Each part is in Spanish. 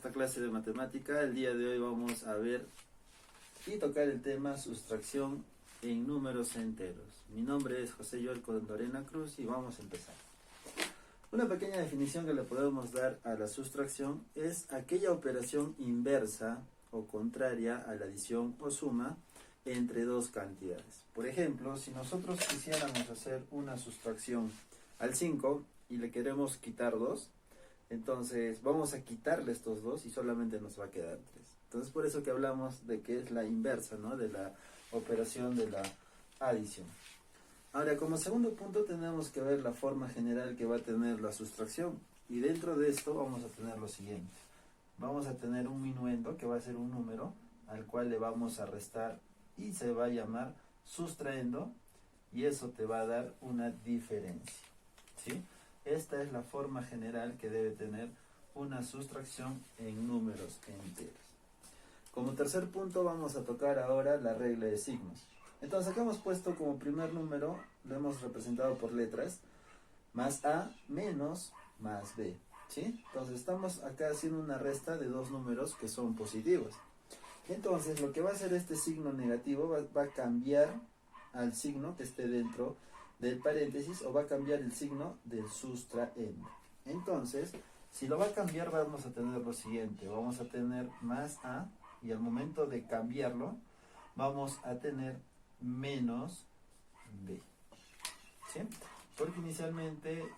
esta clase de matemática. El día de hoy vamos a ver y tocar el tema sustracción en números enteros. Mi nombre es José Joel Condorena Cruz y vamos a empezar. Una pequeña definición que le podemos dar a la sustracción es aquella operación inversa o contraria a la adición o suma entre dos cantidades. Por ejemplo, si nosotros quisiéramos hacer una sustracción al 5 y le queremos quitar 2, entonces vamos a quitarle estos 2 y solamente nos va a quedar 3. Entonces por eso que hablamos de que es la inversa, ¿no?, de la operación de la adición. Ahora, como segundo punto tenemos que ver la forma general que va a tener la sustracción. Y dentro de esto vamos a tener lo siguiente. Vamos a tener un minuendo que va a ser un número al cual le vamos a restar y se va a llamar sustraendo, y eso te va a dar una diferencia, ¿sí? Esta es la forma general que debe tener una sustracción en números enteros. Como tercer punto vamos a tocar ahora la regla de signos. Entonces acá hemos puesto como primer número, lo hemos representado por letras, más A menos más B, ¿sí? Entonces estamos acá haciendo una resta de dos números que son positivos. Entonces lo que va a hacer este signo negativo va a cambiar al signo que esté dentro del paréntesis, o va a cambiar el signo del sustraendo. Entonces, si lo va a cambiar, vamos a tener lo siguiente. Vamos a tener más A, y al momento de cambiarlo, vamos a tener menos B, ¿sí? Porque inicialmente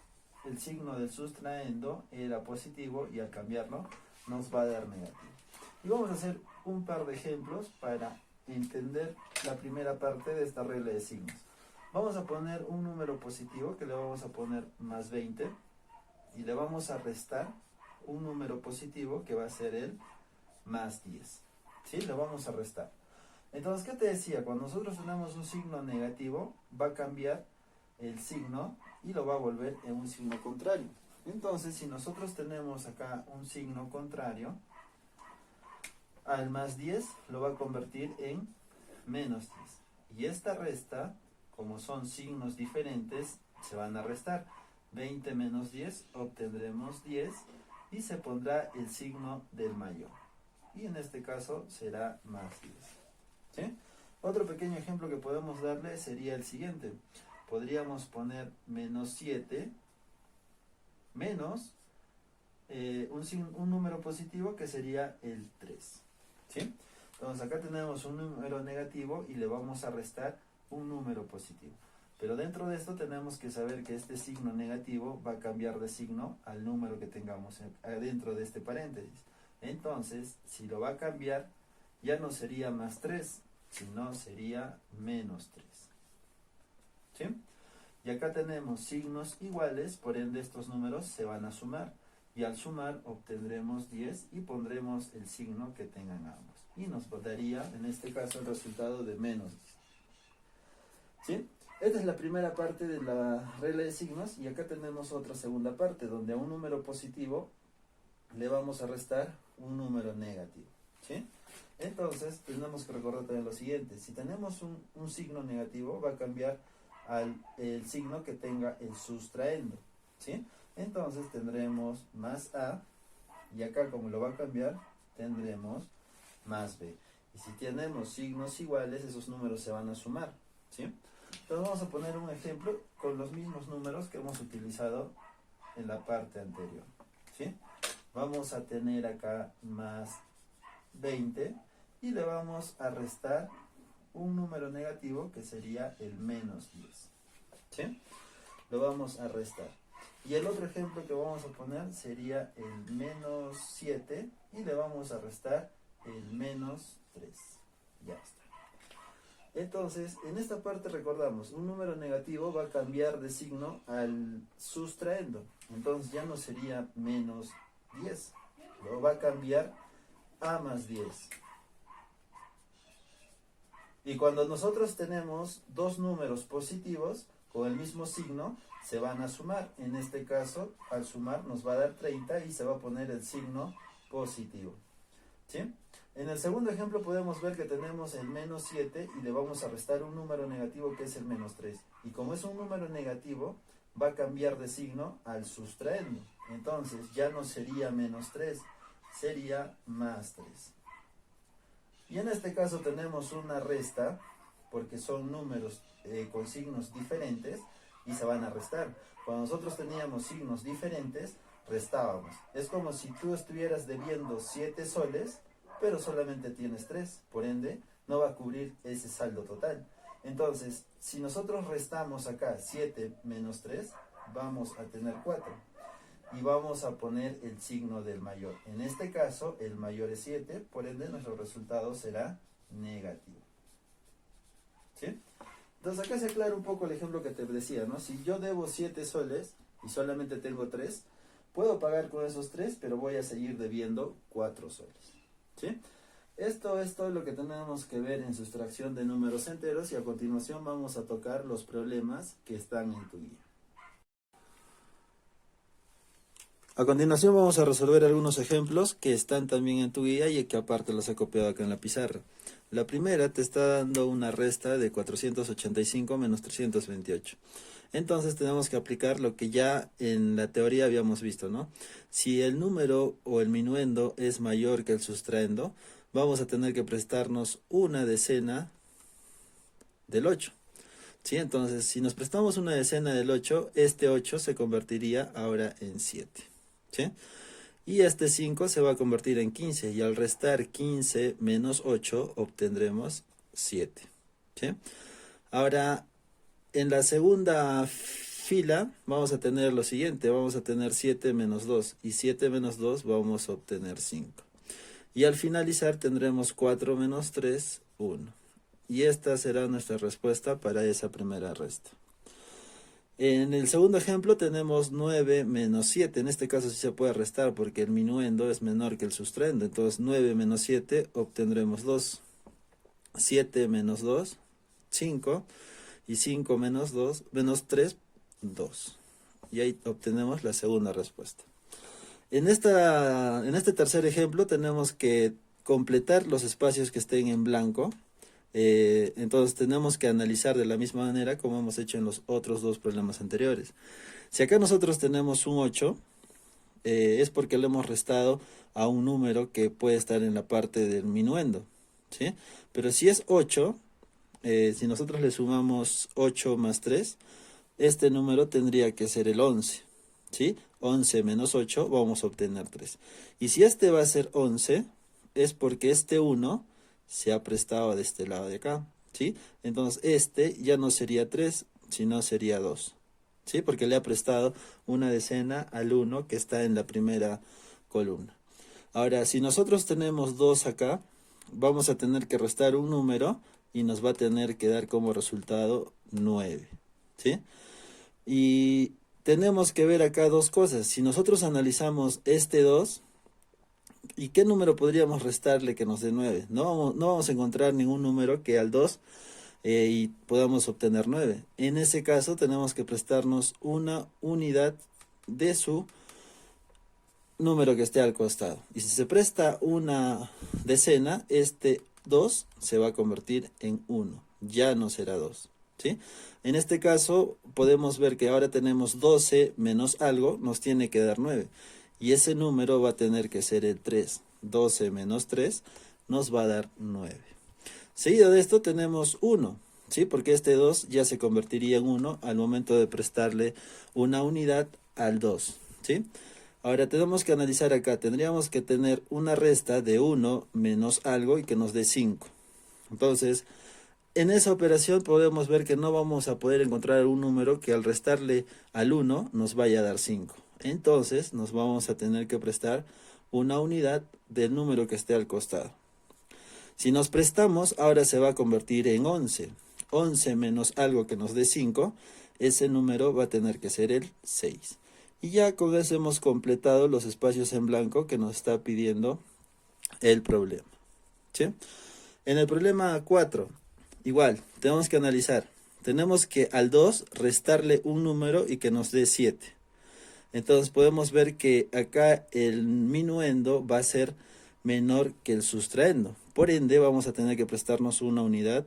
el signo del sustraendo era positivo y al cambiarlo nos va a dar negativo. Y vamos a hacer un par de ejemplos para entender la primera parte de esta regla de signos. Vamos a poner un número positivo que le vamos a poner más 20 y le vamos a restar un número positivo que va a ser el más 10. ¿Sí? Le vamos a restar. Entonces, ¿qué te decía? Cuando nosotros tenemos un signo negativo, va a cambiar el signo y lo va a volver en un signo contrario. Entonces, si nosotros tenemos acá un signo contrario, al más 10 lo va a convertir en menos 10. Y esta resta, como son signos diferentes, se van a restar. 20 menos 10 obtendremos 10 y se pondrá el signo del mayor. Y en este caso será más 10. ¿Sí? Otro pequeño ejemplo que podemos darle sería el siguiente. Podríamos poner menos 7 menos un número positivo que sería el 3. ¿Sí? Entonces acá tenemos un número negativo y le vamos a restar un número positivo. Pero dentro de esto tenemos que saber que este signo negativo va a cambiar de signo al número que tengamos dentro de este paréntesis. Entonces, si lo va a cambiar, ya no sería más 3, sino sería menos 3. ¿Sí? Y acá tenemos signos iguales, por ende estos números se van a sumar. Y al sumar obtendremos 10 y pondremos el signo que tengan ambos. Y nos daría, en este caso, el resultado de menos 10. ¿Sí? Esta es la primera parte de la regla de signos, y acá tenemos otra segunda parte, donde a un número positivo le vamos a restar un número negativo. ¿Sí? Entonces, tenemos que recordar también lo siguiente. Si tenemos un signo negativo, va a cambiar el signo que tenga el sustraendo. ¿Sí? Entonces tendremos más A, y acá como lo va a cambiar, tendremos más B. Y si tenemos signos iguales, esos números se van a sumar. ¿Sí? Entonces vamos a poner un ejemplo con los mismos números que hemos utilizado en la parte anterior. ¿Sí? Vamos a tener acá más 20 y le vamos a restar un número negativo que sería el menos 10. ¿Sí? Lo vamos a restar. Y el otro ejemplo que vamos a poner sería el menos 7 y le vamos a restar el menos 3. Ya está. Entonces, en esta parte recordamos, un número negativo va a cambiar de signo al sustraendo. Entonces ya no sería menos 10. Lo va a cambiar a más 10. Y cuando nosotros tenemos dos números positivos con el mismo signo, se van a sumar. En este caso, al sumar nos va a dar 30 y se va a poner el signo positivo. ¿Sí? En el segundo ejemplo podemos ver que tenemos el menos 7 y le vamos a restar un número negativo que es el menos 3. Y como es un número negativo, va a cambiar de signo al sustraendo. Entonces ya no sería menos 3, sería más 3. Y en este caso tenemos una resta, porque son números con signos diferentes y se van a restar. Cuando nosotros teníamos signos diferentes, restábamos. Es como si tú estuvieras debiendo 7 soles, pero solamente tienes 3. Por ende, no va a cubrir ese saldo total. Entonces, si nosotros restamos acá 7 menos 3, vamos a tener 4. Y vamos a poner el signo del mayor. En este caso, el mayor es 7, por ende nuestro resultado será negativo. ¿Sí? Entonces acá se aclara un poco el ejemplo que te decía, ¿no? Si yo debo 7 soles y solamente tengo 3, puedo pagar con esos 3, pero voy a seguir debiendo 4 soles. ¿Sí? Esto es todo lo que tenemos que ver en sustracción de números enteros, y a continuación vamos a tocar los problemas que están en tu guía. A continuación vamos a resolver algunos ejemplos que están también en tu guía y que aparte los he copiado acá en la pizarra. La primera te está dando una resta de 485 menos 328. Entonces tenemos que aplicar lo que ya en la teoría habíamos visto, ¿no? Si el número o el minuendo es mayor que el sustraendo, vamos a tener que prestarnos una decena del 8. ¿Sí? Entonces, si nos prestamos una decena del 8, este 8 se convertiría ahora en 7. ¿Sí? Y este 5 se va a convertir en 15, y al restar 15 menos 8 obtendremos 7. ¿Sí? Ahora, en la segunda fila vamos a tener lo siguiente, vamos a tener 7 menos 2, y 7 menos 2 vamos a obtener 5. Y al finalizar tendremos 4 menos 3, 1. Y esta será nuestra respuesta para esa primera resta. En el segundo ejemplo tenemos 9 menos 7. En este caso sí se puede restar porque el minuendo es menor que el sustraendo. Entonces 9 menos 7 obtendremos 2. 7 menos 2, 5. Y 5 menos 2, menos 3, 2. Y ahí obtenemos la segunda respuesta. En este tercer ejemplo tenemos que completar los espacios que estén en blanco. Entonces tenemos que analizar de la misma manera como hemos hecho en los otros dos problemas anteriores. Si acá nosotros tenemos un 8, es porque le hemos restado a un número que puede estar en la parte del minuendo, ¿sí? Pero si es 8, si nosotros le sumamos 8 más 3, este número tendría que ser el 11, ¿sí? 11 menos 8 vamos a obtener 3. Y si este va a ser 11, es porque este 1 se ha prestado de este lado de acá, ¿sí? Entonces este ya no sería 3, sino sería 2, ¿sí? Porque le ha prestado una decena al 1 que está en la primera columna. Ahora, si nosotros tenemos 2 acá, vamos a tener que restar un número y nos va a tener que dar como resultado 9, ¿sí? Y tenemos que ver acá dos cosas. Si nosotros analizamos este 2, ¿y qué número podríamos restarle que nos dé 9? No vamos a encontrar ningún número que al 2 y podamos obtener 9. En ese caso tenemos que prestarnos una unidad de su número que esté al costado. Y si se presta una decena, este 2 se va a convertir en 1. Ya no será 2. ¿Sí? En este caso podemos ver que ahora tenemos 12 menos algo, nos tiene que dar 9. Y ese número va a tener que ser el 3. 12 menos 3 nos va a dar 9. Seguido de esto tenemos 1, ¿sí? Porque este 2 ya se convertiría en 1 al momento de prestarle una unidad al 2, ¿sí? Ahora tenemos que analizar acá. Tendríamos que tener una resta de 1 menos algo y que nos dé 5. Entonces, en esa operación podemos ver que no vamos a poder encontrar un número que al restarle al 1 nos vaya a dar 5. Entonces nos vamos a tener que prestar una unidad del número que esté al costado. Si nos prestamos, ahora se va a convertir en 11. 11 menos algo que nos dé 5, ese número va a tener que ser el 6. Y ya con eso hemos completado los espacios en blanco que nos está pidiendo el problema, ¿sí? En el problema 4, igual, tenemos que analizar. Tenemos que al 2 restarle un número y que nos dé 7. Entonces podemos ver que acá el minuendo va a ser menor que el sustraendo. Por ende vamos a tener que prestarnos una unidad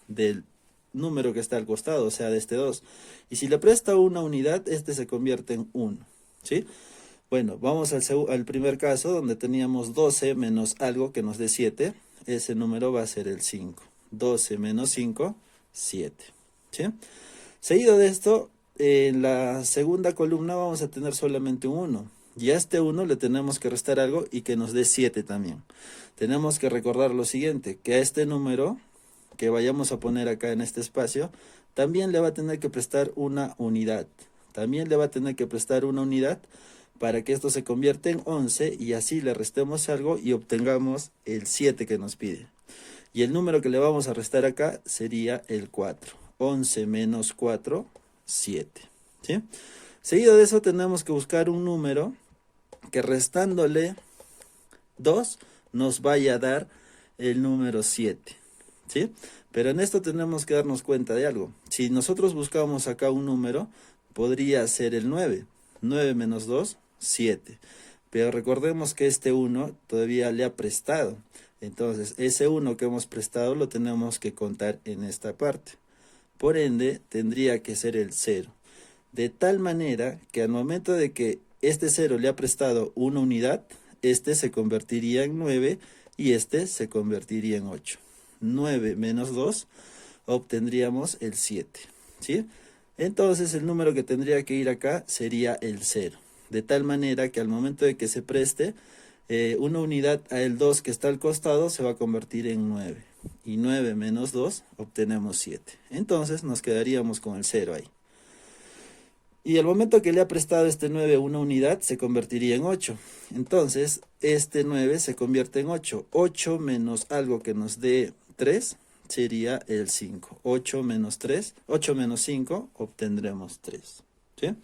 del número que está al costado, o sea de este 2. Y si le presta una unidad, este se convierte en 1, ¿sí? Bueno, vamos al primer caso donde teníamos 12 menos algo que nos dé 7. Ese número va a ser el 5. 12 menos 5, 7. ¿Sí? Seguido de esto, en la segunda columna vamos a tener solamente un 1. Y a este 1 le tenemos que restar algo y que nos dé 7 también. Tenemos que recordar lo siguiente, que a este número que vayamos a poner acá en este espacio, también le va a tener que prestar una unidad. También le va a tener que prestar una unidad para que esto se convierta en 11 y así le restemos algo y obtengamos el 7 que nos pide. Y el número que le vamos a restar acá sería el 4. 11 menos 4, 7. ¿Sí? Seguido de eso tenemos que buscar un número que restándole 2 nos vaya a dar el número 7. ¿Sí? Pero en esto tenemos que darnos cuenta de algo. Si nosotros buscamos acá un número, podría ser el 9. 9 menos 2, 7. Pero recordemos que este 1 todavía le ha prestado. Entonces, ese 1 que hemos prestado lo tenemos que contar en esta parte. Por ende, tendría que ser el 0. De tal manera que al momento de que este 0 le ha prestado una unidad, este se convertiría en 9 y este se convertiría en 8. 9 menos 2, obtendríamos el 7. ¿Sí? Entonces el número que tendría que ir acá sería el 0. De tal manera que al momento de que se preste una unidad a el 2 que está al costado se va a convertir en 9. Y 9 menos 2 obtenemos 7. Entonces nos quedaríamos con el 0 ahí. Y al momento que le ha prestado este 9 una unidad se convertiría en 8. Entonces este 9 se convierte en 8. 8 menos algo que nos dé 3 sería el 5. 8 menos 3, 8 menos 5 obtendremos 3. ¿Sí?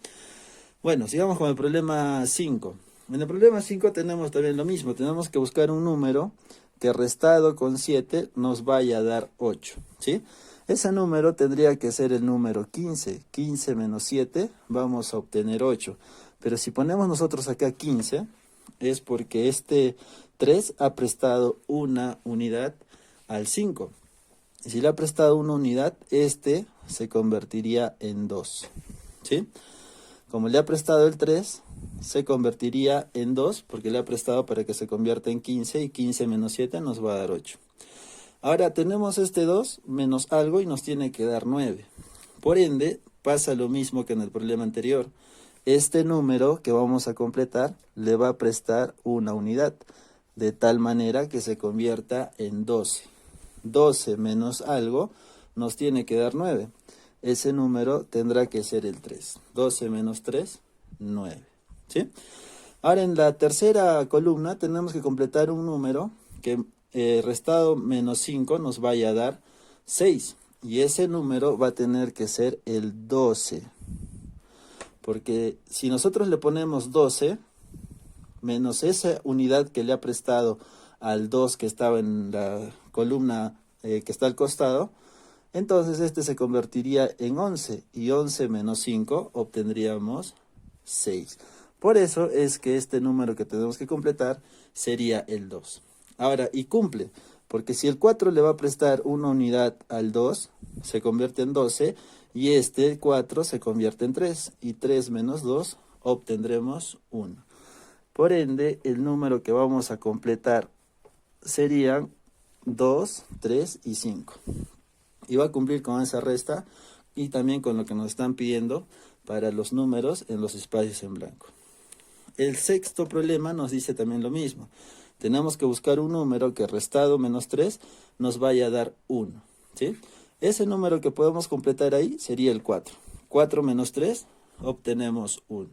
Bueno, sigamos con el problema 5. En el problema 5 tenemos también lo mismo. Tenemos que buscar un número que restado con 7 nos vaya a dar 8. ¿Sí? Ese número tendría que ser el número 15. 15 menos 7 vamos a obtener 8. Pero si ponemos nosotros acá 15 es porque este 3 ha prestado una unidad al 5. Y si le ha prestado una unidad, este se convertiría en 2. ¿Sí? Como le ha prestado el 3, se convertiría en 2 porque le ha prestado para que se convierta en 15 y 15 menos 7 nos va a dar 8. Ahora tenemos este 2 menos algo y nos tiene que dar 9. Por ende, pasa lo mismo que en el problema anterior. Este número que vamos a completar le va a prestar una unidad, de tal manera que se convierta en 12. 12 menos algo nos tiene que dar 9. Ese número tendrá que ser el 3. 12 menos 3, 9. ¿Sí? Ahora en la tercera columna tenemos que completar un número que restado menos 5 nos vaya a dar 6. Y ese número va a tener que ser el 12. Porque si nosotros le ponemos 12 menos esa unidad que le ha prestado al 2 que estaba en la columna que está al costado, entonces este se convertiría en 11 y 11 menos 5 obtendríamos 6. Por eso es que este número que tenemos que completar sería el 2. Ahora, y cumple, porque si el 4 le va a prestar una unidad al 2, se convierte en 12 y este 4 se convierte en 3 y 3 menos 2 obtendremos 1. Por ende, el número que vamos a completar serían 2, 3 y 5. Y va a cumplir con esa resta y también con lo que nos están pidiendo para los números en los espacios en blanco. El sexto problema nos dice también lo mismo. Tenemos que buscar un número que restado menos 3 nos vaya a dar 1. ¿Sí? Ese número que podemos completar ahí sería el 4. 4 menos 3 obtenemos 1.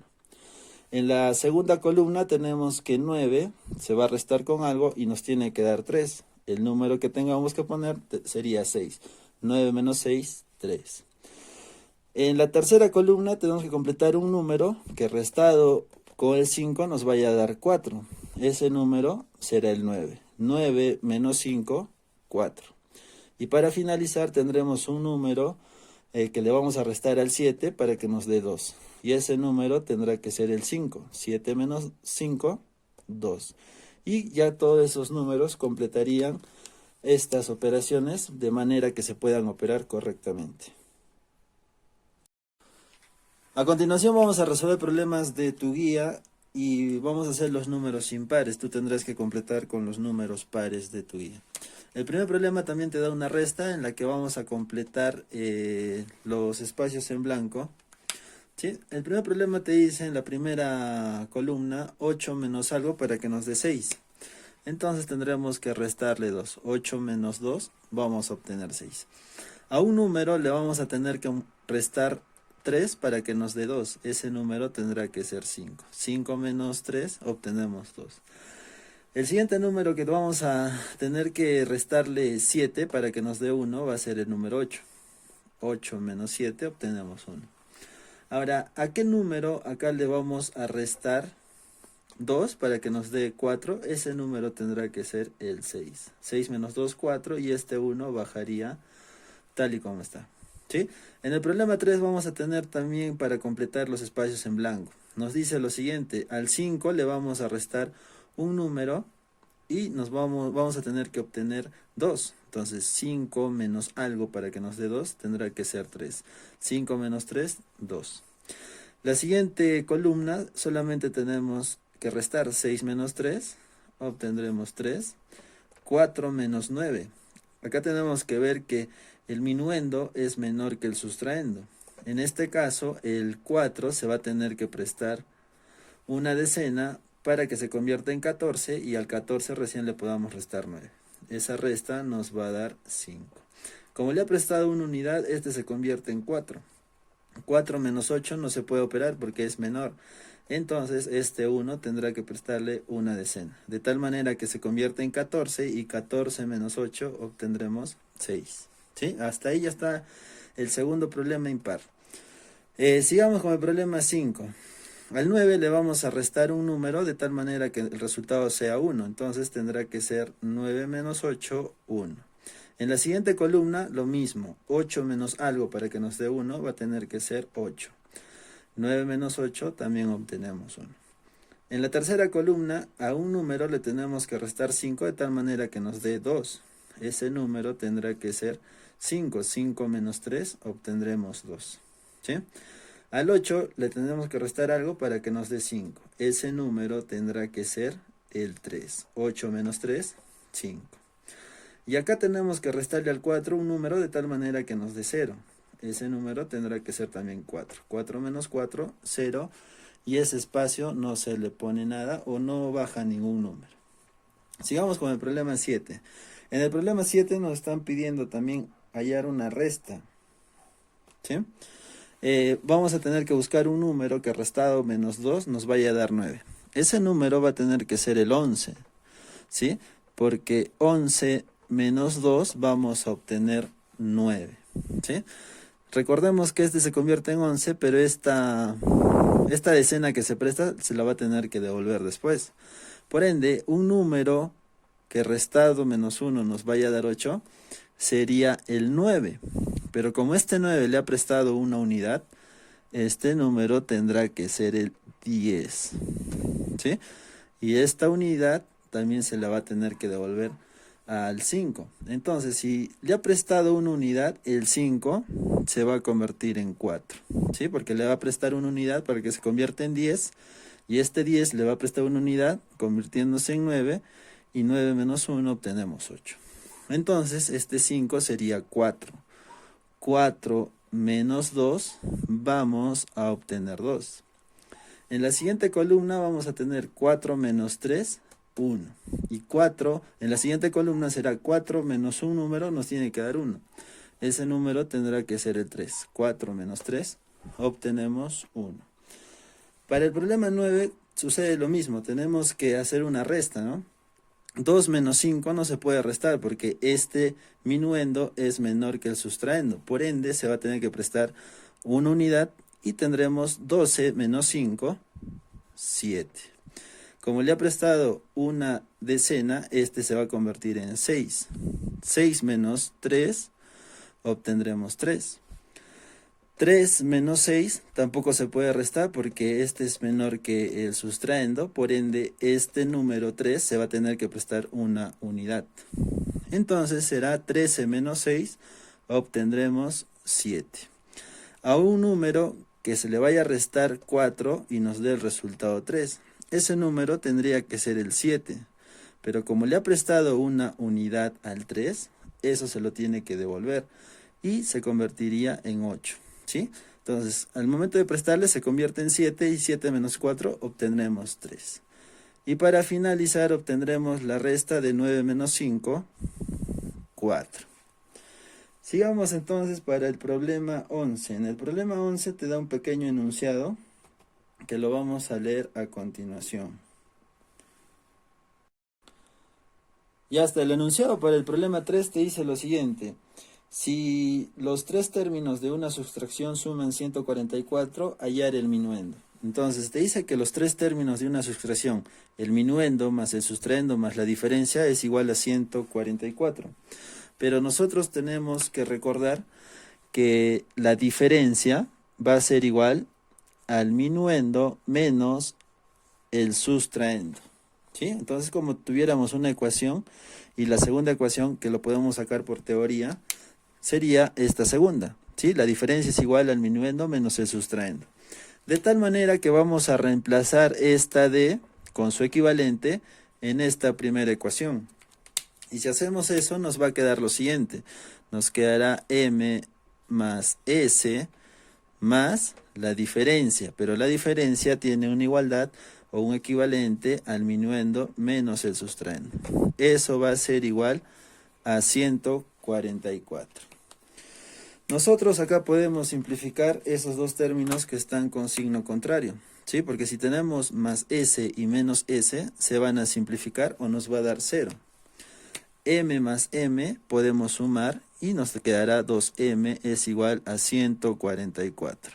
En la segunda columna tenemos que 9 se va a restar con algo y nos tiene que dar 3. El número que tengamos que poner sería 6. 9 menos 6, 3. En la tercera columna tenemos que completar un número que restado con el 5 nos vaya a dar 4. Ese número será el 9. 9 menos 5, 4. Y para finalizar tendremos un número que le vamos a restar al 7 para que nos dé 2. Y ese número tendrá que ser el 5. 7 menos 5, 2. Y ya todos esos números completarían estas operaciones de manera que se puedan operar correctamente. A continuación vamos a resolver problemas de tu guía y vamos a hacer los números impares. Tú tendrás que completar con los números pares de tu guía. El primer problema también te da una resta en la que vamos a completar los espacios en blanco. ¿Sí? El primer problema te dice en la primera columna 8 menos algo para que nos dé 6. Entonces tendremos que restarle 2. 8 menos 2, vamos a obtener 6. A un número le vamos a tener que restar 3 para que nos dé 2. Ese número tendrá que ser 5. 5 menos 3, obtenemos 2. El siguiente número que vamos a tener que restarle 7 para que nos dé 1 va a ser el número 8. 8 menos 7, obtenemos 1. Ahora, ¿a qué número acá le vamos a restar 2 para que nos dé 4? Ese número tendrá que ser el 6. 6 menos 2, 4, y este 1 bajaría tal y como está. ¿Sí? En el problema 3 vamos a tener también para completar los espacios en blanco. Nos dice lo siguiente: al 5 le vamos a restar un número y vamos a tener que obtener 2. Entonces 5 menos algo para que nos dé 2 tendrá que ser 3. 5 menos 3, 2. La siguiente columna solamente tenemos que restar 6 menos 3, obtendremos 3. 4 menos 9. Acá tenemos que ver que el minuendo es menor que el sustraendo. En este caso, el 4 se va a tener que prestar una decena para que se convierta en 14, y al 14 recién le podamos restar 9. Esa resta nos va a dar 5. Como le ha prestado una unidad, este se convierte en 4. 4 menos 8 no se puede operar porque es menor. Entonces este 1 tendrá que prestarle una decena. De tal manera que se convierte en 14, y 14 menos 8 obtendremos 6. ¿Sí? Hasta ahí ya está el segundo problema impar. Sigamos con el problema 5. Al 9 le vamos a restar un número de tal manera que el resultado sea 1. Entonces tendrá que ser 9 menos 8, 1. En la siguiente columna lo mismo. 8 menos algo para que nos dé 1 va a tener que ser 8. 9 menos 8 también obtenemos 1. En la tercera columna a un número le tenemos que restar 5 de tal manera que nos dé 2. Ese número tendrá que ser 5. 5 menos 3 obtendremos 2. ¿Sí? Al 8 le tenemos que restar algo para que nos dé 5. Ese número tendrá que ser el 3. 8 menos 3, 5. Y acá tenemos que restarle al 4 un número de tal manera que nos dé 0. Ese número tendrá que ser también 4. 4 menos 4, 0. Y ese espacio no se le pone nada o no baja ningún número. Sigamos con el problema 7. En el problema 7 nos están pidiendo también hallar una resta. ¿Sí? Vamos a tener que buscar un número que restado menos 2 nos vaya a dar 9. Ese número va a tener que ser el 11. ¿Sí? Porque 11 menos 2 vamos a obtener 9. ¿Sí? Recordemos que este se convierte en 11, pero esta decena que se presta se la va a tener que devolver después. Por ende, un número que restado menos 1 nos vaya a dar 8 sería el 9. Pero como este 9 le ha prestado una unidad, este número tendrá que ser el 10. ¿Sí? Y esta unidad también se la va a tener que devolver al 5. Entonces, si le ha prestado una unidad, el 5 se va a convertir en 4. ¿Sí? Porque le va a prestar una unidad para que se convierta en 10. Y este 10 le va a prestar una unidad, convirtiéndose en 9. Y 9 menos 1 obtenemos 8. Entonces, este 5 sería 4. 4 menos 2, vamos a obtener 2. En la siguiente columna vamos a tener 4 menos 3, 1. Y 4, en la siguiente columna será 4 menos un número, nos tiene que dar 1. Ese número tendrá que ser el 3. 4 menos 3, obtenemos 1. Para el problema 9 sucede lo mismo, tenemos que hacer una resta, ¿no? 2 menos 5 no se puede restar porque este minuendo es menor que el sustraendo. Por ende, se va a tener que prestar una unidad y tendremos 12 menos 5, 7. Como le ha prestado una decena, este se va a convertir en 6. 6 menos 3, obtendremos 3. 3 menos 6 tampoco se puede restar porque este es menor que el sustraendo, por ende este número 3 se va a tener que prestar una unidad. Entonces será 13 menos 6, obtendremos 7. A un número que se le vaya a restar 4 y nos dé el resultado 3. ese número tendría que ser el 7. Pero como le ha prestado una unidad al 3, eso se lo tiene que devolver y se convertiría en 8, ¿sí? Entonces, al momento de prestarle se convierte en 7 y 7 menos 4 obtendremos 3. Y para finalizar obtendremos la resta de 9 menos 5, 4. Sigamos entonces para el problema 11. En el problema 11 te da un pequeño enunciado que lo vamos a leer a continuación. Y hasta el enunciado para el problema 3 te dice lo siguiente. Si los tres términos de una sustracción suman 144, hallar el minuendo. Entonces te dice que los tres términos de una sustracción, el minuendo más el sustraendo más la diferencia es igual a 144. Pero nosotros tenemos que recordar que la diferencia va a ser igual al minuendo menos el sustraendo, ¿sí? Entonces, como tuviéramos una ecuación y la segunda ecuación que lo podemos sacar por teoría sería esta segunda, ¿sí? La diferencia es igual al minuendo menos el sustraendo. De tal manera que vamos a reemplazar esta D con su equivalente en esta primera ecuación. Y si hacemos eso, nos va a quedar lo siguiente. Nos quedará M más S más la diferencia. Pero la diferencia tiene una igualdad o un equivalente al minuendo menos el sustraendo. Eso va a ser igual a 144. Nosotros acá podemos simplificar esos dos términos que están con signo contrario, ¿sí? Porque si tenemos más S y menos S, se van a simplificar o nos va a dar 0. M más M podemos sumar y nos quedará 2M es igual a 144.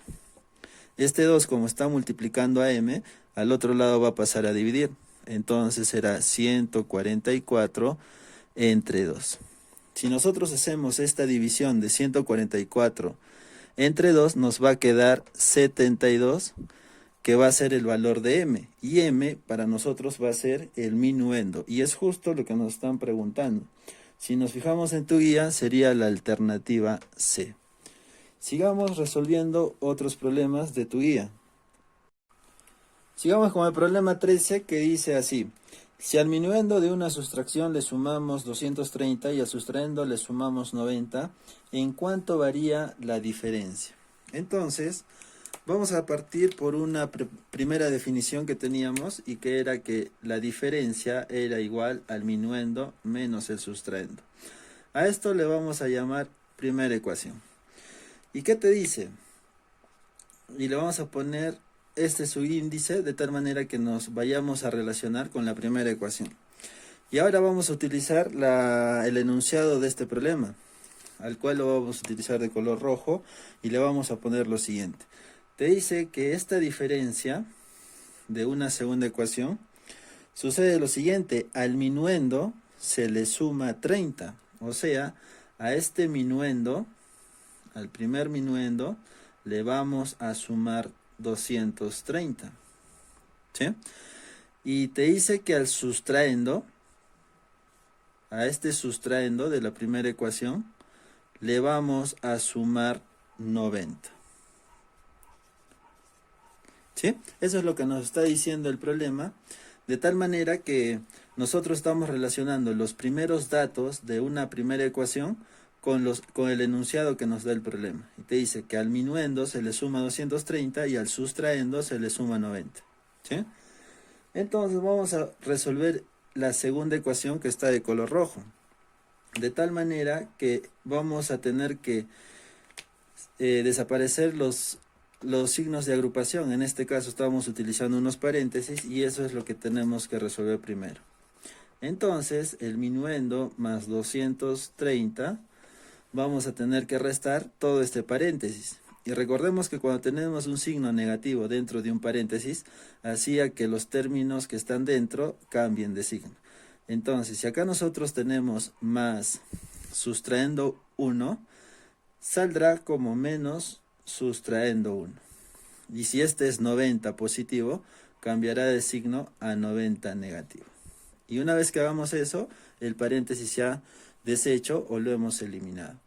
Este 2, como está multiplicando a M, al otro lado va a pasar a dividir. Entonces será 144 entre 2. Si nosotros hacemos esta división de 144 entre 2, nos va a quedar 72, que va a ser el valor de M. Y M para nosotros va a ser el minuendo. Y es justo lo que nos están preguntando. Si nos fijamos en tu guía, sería la alternativa C. Sigamos resolviendo otros problemas de tu guía. Sigamos con el problema 13, que dice así. Si al minuendo de una sustracción le sumamos 230 y al sustraendo le sumamos 90, ¿en cuánto varía la diferencia? Entonces, vamos a partir por una primera definición que teníamos y que era que la diferencia era igual al minuendo menos el sustraendo. A esto le vamos a llamar primera ecuación. ¿Y qué te dice? Y le vamos a poner este es su índice, de tal manera que nos vayamos a relacionar con la primera ecuación. Y ahora vamos a utilizar el enunciado de este problema, al cual lo vamos a utilizar de color rojo, y le vamos a poner lo siguiente. Te dice que esta diferencia de una segunda ecuación sucede lo siguiente: al minuendo se le suma 30, o sea, a este minuendo, al primer minuendo, le vamos a sumar 230, ¿sí? Y te dice que al sustraendo, a este sustraendo de la primera ecuación, le vamos a sumar 90. ¿Sí? Eso es lo que nos está diciendo el problema, de tal manera que nosotros estamos relacionando los primeros datos de una primera ecuación con el enunciado que nos da el problema. Y te dice que al minuendo se le suma 230 y al sustraendo se le suma 90. ¿Sí? Entonces vamos a resolver la segunda ecuación, que está de color rojo. De tal manera que vamos a tener que desaparecer los signos de agrupación. En este caso estamos utilizando unos paréntesis y eso es lo que tenemos que resolver primero. Entonces el minuendo más 230, vamos a tener que restar todo este paréntesis. Y recordemos que cuando tenemos un signo negativo dentro de un paréntesis, hacía que los términos que están dentro cambien de signo. Entonces, si acá nosotros tenemos más sustraendo 1, saldrá como menos sustraendo 1. Y si este es 90 positivo, cambiará de signo a 90 negativo. Y una vez que hagamos eso, el paréntesis se ha deshecho o lo hemos eliminado.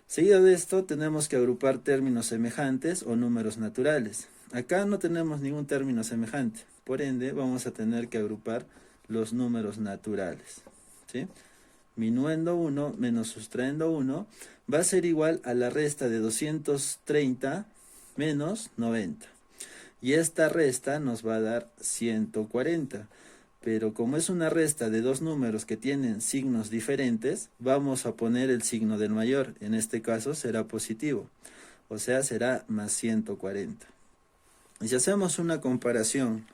Seguido de esto, tenemos que agrupar términos semejantes o números naturales. acá no tenemos ningún término semejante, por ende vamos a tener que agrupar los números naturales, ¿sí? Minuendo 1 menos sustrayendo 1 va a ser igual a la resta de 230 menos 90. Y esta resta nos va a dar 140. Pero como es una resta de dos números que tienen signos diferentes, vamos a poner el signo del mayor. En este caso será positivo, o sea, será más 140. Y si hacemos una comparación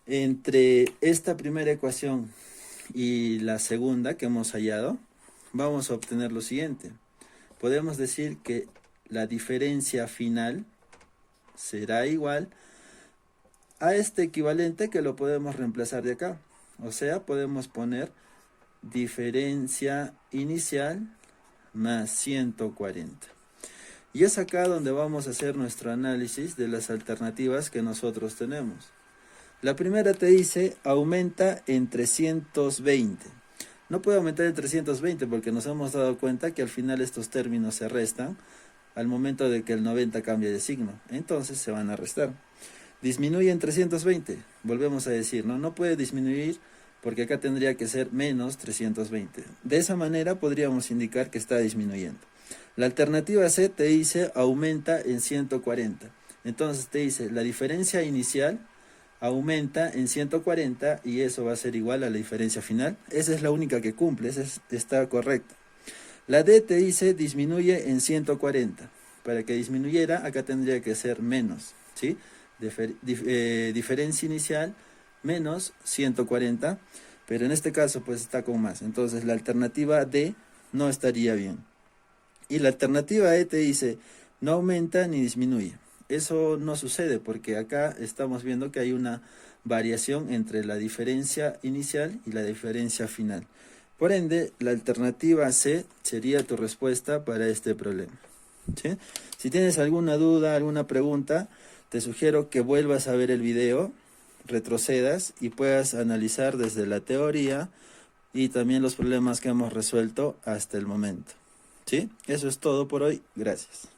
entre esta primera ecuación y la segunda que hemos hallado, vamos a obtener lo siguiente. Podemos decir que la diferencia final será igual a este equivalente, que lo podemos reemplazar de acá. O sea, podemos poner diferencia inicial más 140. Y es acá donde vamos a hacer nuestro análisis de las alternativas que nosotros tenemos. La primera te dice aumenta en 320. No puede aumentar en 320 porque nos hemos dado cuenta que al final estos términos se restan al momento de que el 90 cambia de signo. Entonces se van a restar. Disminuye en 320. Volvemos a decir, no puede disminuir porque acá tendría que ser menos 320. De esa manera podríamos indicar que está disminuyendo. La alternativa C te dice aumenta en 140. Entonces te dice la diferencia inicial aumenta en 140 y eso va a ser igual a la diferencia final. Esa es la única que cumple, está correcta. La D te dice disminuye en 140. Para que disminuyera, acá tendría que ser menos, ¿sí? Diferencia inicial menos 140, pero en este caso pues está con más. Entonces la alternativa D no estaría bien. Y la alternativa E te dice no aumenta ni disminuye. Eso no sucede porque acá estamos viendo que hay una variación entre la diferencia inicial y la diferencia final. Por ende, la alternativa C sería tu respuesta para este problema, ¿sí? Si tienes alguna duda, alguna pregunta, te sugiero que vuelvas a ver el video, retrocedas y puedas analizar desde la teoría y también los problemas que hemos resuelto hasta el momento, ¿sí? Eso es todo por hoy. Gracias.